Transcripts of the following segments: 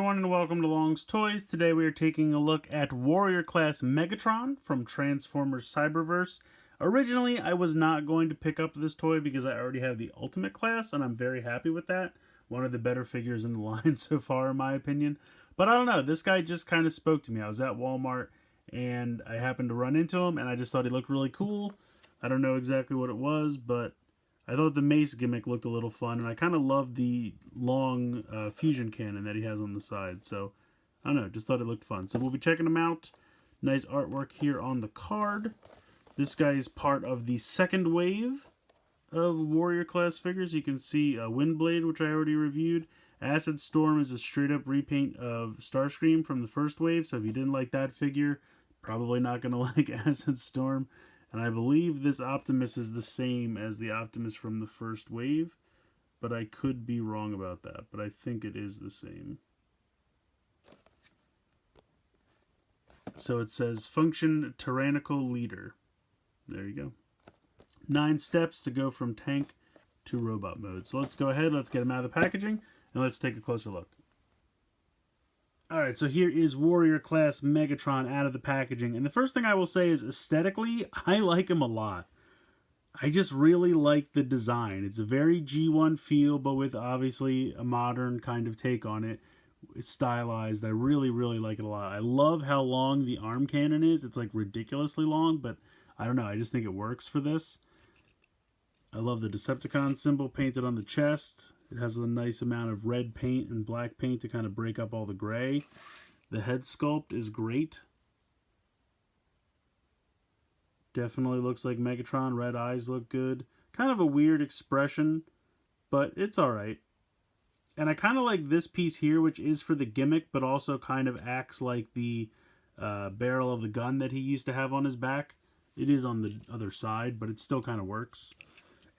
everyone and welcome to Long's Toys. Today we are taking a look at Warrior Class Megatron from Transformers Cyberverse. Originally I was not going to pick up this toy because I already have the Ultimate Class and I'm very happy with that. One of the better figures in the line so far in my opinion. But I don't know, this guy just kind of spoke to me. I was at Walmart and I happened to run into him and I just thought he looked really cool. I don't know exactly what it was, but I thought the mace gimmick looked a little fun, and I kind of love the long fusion cannon that he has on the side. So, I don't know, just thought it looked fun. So we'll be checking him out. Nice artwork here on the card. This guy is part of the second wave of Warrior Class figures. You can see Windblade, which I already reviewed. Acid Storm is a straight-up repaint of Starscream from the first wave, so if you didn't like that figure, probably not going to like Acid Storm. And I believe this Optimus is the same as the Optimus from the first wave, but I could be wrong about that, but I think it is the same. So it says, Function Tyrannical Leader. There you go. 9 steps to go from tank to robot mode. So let's go ahead, let's get him out of the packaging, and let's take a closer look. Alright, so here is Warrior Class Megatron out of the packaging. And the first thing I will say is, aesthetically, I like him a lot. I just really like the design. It's a very G1 feel, but with obviously a modern kind of take on it. It's stylized. I really, really like it a lot. I love how long the arm cannon is. It's like ridiculously long, but I don't know. I just think it works for this. I love the Decepticon symbol painted on the chest. It has a nice amount of red paint and black paint to kind of break up all the gray. The head sculpt is great. Definitely looks like Megatron. Red eyes look good. Kind of a weird expression, but it's alright. And I kind of like this piece here, which is for the gimmick, but also kind of acts like the barrel of the gun that he used to have on his back. It is on the other side, but it still kind of works.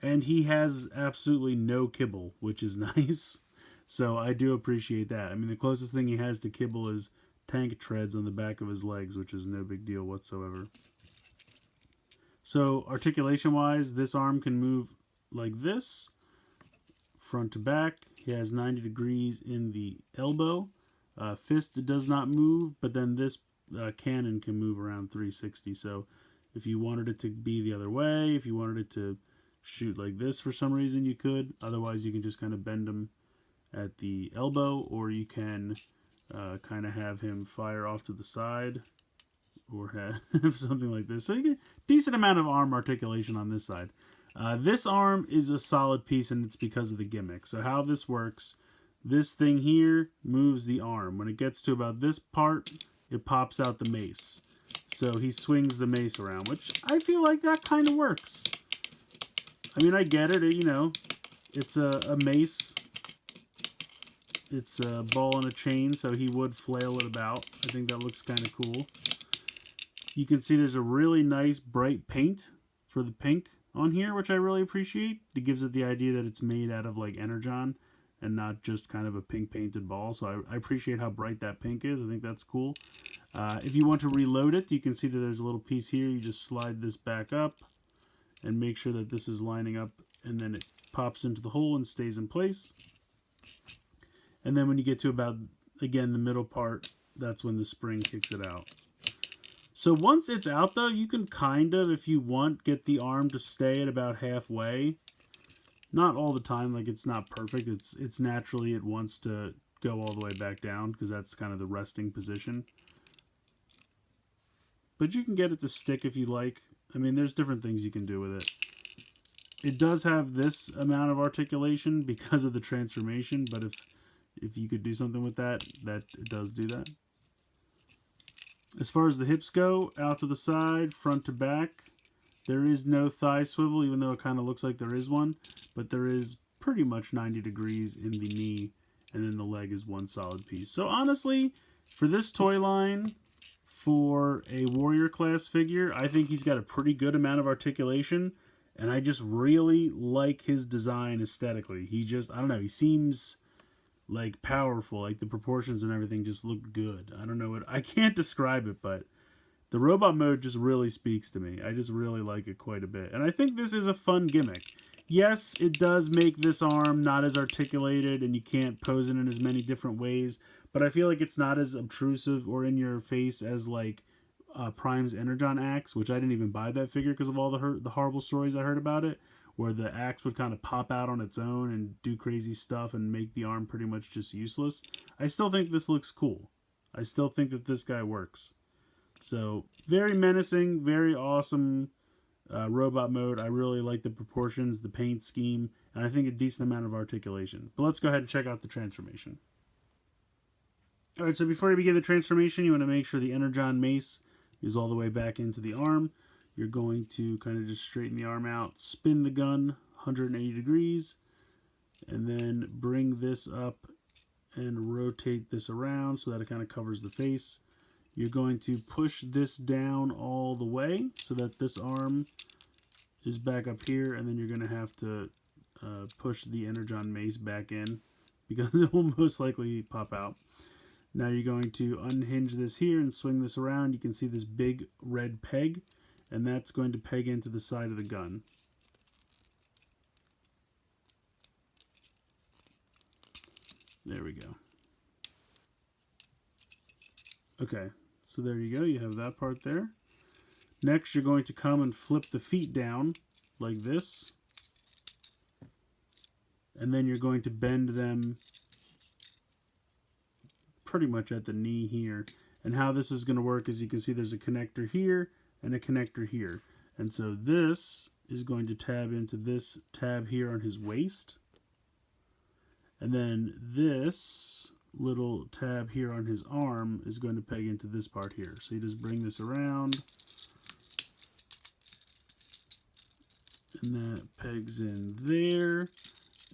And he has absolutely no kibble, which is nice. So I do appreciate that. I mean, the closest thing he has to kibble is tank treads on the back of his legs, which is no big deal whatsoever. So articulation-wise, this arm can move like this, front to back. He has 90 degrees in the elbow. Fist does not move, but then this cannon can move around 360. So if you wanted it to be the other way, if you wanted it to shoot like this for some reason, you could. Otherwise, you can just kind of bend him at the elbow, or you can kind of have him fire off to the side, or have something like this. So you get a decent amount of arm articulation on this side. This arm is a solid piece, and it's because of the gimmick. So how this works, this thing here moves the arm. When it gets to about this part, it pops out the mace. So he swings the mace around, which I feel like that kind of works. I mean, I get it, you know, it's a mace. It's a ball and a chain, so he would flail it about. I think that looks kind of cool. You can see there's a really nice bright paint for the pink on here, which I really appreciate. It gives it the idea that it's made out of like Energon and not just kind of a pink painted ball. So I appreciate how bright that pink is. I think that's cool. If you want to reload it, you can see that there's a little piece here. You just slide this back up and make sure that this is lining up, and then it pops into the hole and stays in place. And then when you get to about, again, the middle part, that's when the spring kicks it out. So once it's out, though, you can kind of, if you want, get the arm to stay at about halfway. Not all the time, like it's not perfect. It's naturally, it wants to go all the way back down, because that's kind of the resting position. But you can get it to stick if you like. I mean, there's different things you can do with it. It does have this amount of articulation because of the transformation, but if you could do something with that, it does do that. As far as the hips go, out to the side, front to back, there is no thigh swivel, even though it kind of looks like there is one, but there is pretty much 90 degrees in the knee, and then the leg is one solid piece. So honestly, for this toy line, for a Warrior Class figure, I think he's got a pretty good amount of articulation, and I just really like his design aesthetically. He just, I don't know, he seems like powerful, like the proportions and everything just look good. I don't know what, I can't describe it, but the robot mode just really speaks to me. I just really like it quite a bit. And I think this is a fun gimmick. Yes, it does make this arm not as articulated, and you can't pose it in as many different ways, but I feel like it's not as obtrusive or in your face as like Prime's Energon axe, which I didn't even buy that figure because of all the horrible stories I heard about it, where the axe would kind of pop out on its own and do crazy stuff and make the arm pretty much just useless. I still think this looks cool. I still think that this guy works. So very menacing, very awesome robot mode. I really like the proportions, the paint scheme, and I think a decent amount of articulation. But let's go ahead and check out the transformation. Alright, so before you begin the transformation, you want to make sure the Energon mace is all the way back into the arm. You're going to kind of just straighten the arm out, spin the gun 180 degrees, and then bring this up and rotate this around so that it kind of covers the face. You're going to push this down all the way so that this arm is back up here, and then you're going to have to push the Energon mace back in because it will most likely pop out. Now you're going to unhinge this here and swing this around. You can see this big red peg, and that's going to peg into the side of the gun. There we go. Okay, so there you go. You have that part there. Next, you're going to come and flip the feet down like this. And then you're going to bend them pretty much at the knee here. And how this is going to work is you can see there's a connector here and a connector here. And so this is going to tab into this tab here on his waist. And then this little tab here on his arm is going to peg into this part here. So you just bring this around. And that pegs in there.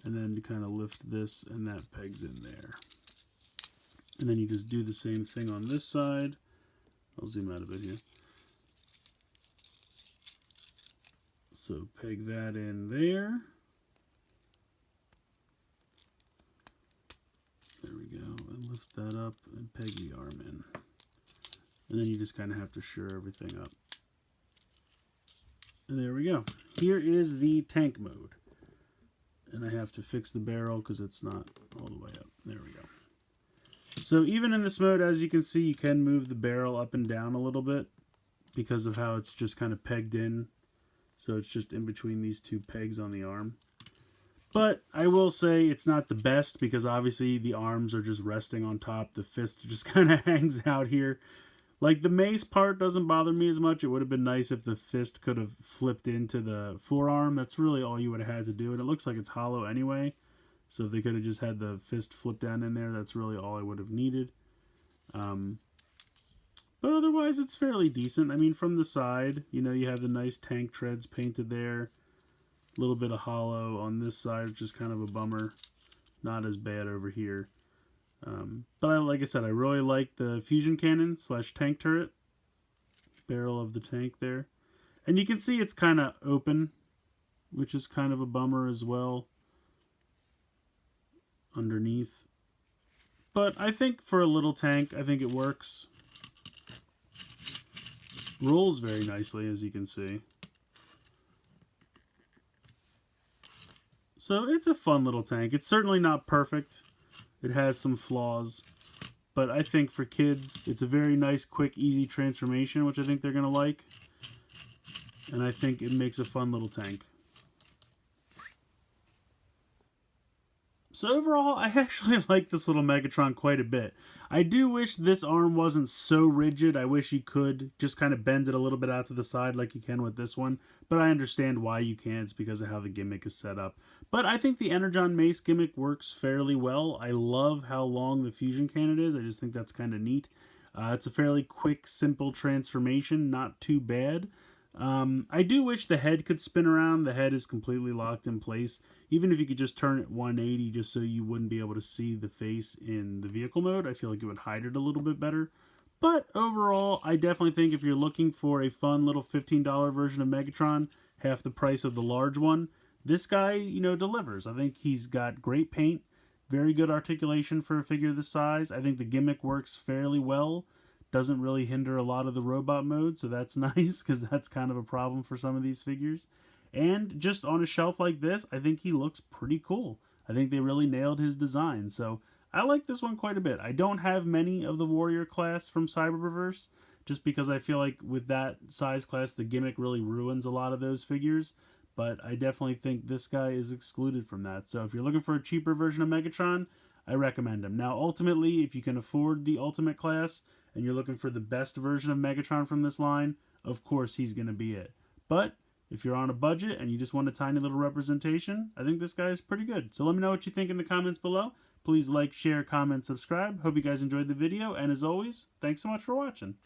And then you kind of lift this and that pegs in there. And then you just do the same thing on this side. I'll zoom out a bit here. So peg that in there. There we go. And lift that up and peg the arm in. And then you just kind of have to sure everything up. And there we go. Here is the tank mode. And I have to fix the barrel because it's not all the way up. There we go. So even in this mode, as you can see, you can move the barrel up and down a little bit because of how it's just kind of pegged in. So it's just in between these two pegs on the arm. But I will say it's not the best because obviously the arms are just resting on top. The fist just kind of hangs out here. Like the mace part doesn't bother me as much. It would have been nice if the fist could have flipped into the forearm. That's really all you would have had to do. And it looks like it's hollow anyway. So if they could have just had the fist flip down in there, that's really all I would have needed. But otherwise, it's fairly decent. I mean, from the side, you know, you have the nice tank treads painted there. A little bit of hollow on this side, which is kind of a bummer. Not as bad over here. But like I said, I really like the fusion cannon / tank turret. Barrel of the tank there. And you can see it's kind of open, which is kind of a bummer as well. Underneath. But I think for a little tank, I think it works. Rolls very nicely, as you can see. So it's a fun little tank. It's certainly not perfect. It has some flaws. But I think for kids, it's a very nice, quick, easy transformation, which I think they're going to like. And I think it makes a fun little tank. So overall, I actually like this little Megatron quite a bit. I do wish this arm wasn't so rigid. I wish you could just kind of bend it a little bit out to the side like you can with this one. But I understand why you can't. It's because of how the gimmick is set up. But I think the Energon Mace gimmick works fairly well. I love how long the fusion cannon is. I just think that's kind of neat. It's a fairly quick, simple transformation. Not too bad. I do wish the head could spin around. The head is completely locked in place. Even if you could just turn it 180 just so you wouldn't be able to see the face in the vehicle mode, I feel like it would hide it a little bit better. But overall, I definitely think if you're looking for a fun little $15 version of Megatron, half the price of the large one, this guy, you know, delivers. I think he's got great paint, very good articulation for a figure this size. I think the gimmick works fairly well. Doesn't really hinder a lot of the robot mode, so that's nice, because that's kind of a problem for some of these figures. And just on a shelf like this, I think he looks pretty cool. I think they really nailed his design, so I like this one quite a bit. I don't have many of the warrior class from Cyberverse, just because I feel like with that size class, the gimmick really ruins a lot of those figures. But I definitely think this guy is excluded from that. So if you're looking for a cheaper version of Megatron, I recommend him. Now, ultimately, if you can afford the Ultimate class and you're looking for the best version of Megatron from this line, of course he's going to be it. But if you're on a budget and you just want a tiny little representation, I think this guy is pretty good. So let me know what you think in the comments below. Please like, share, comment, subscribe. Hope you guys enjoyed the video. And as always, thanks so much for watching.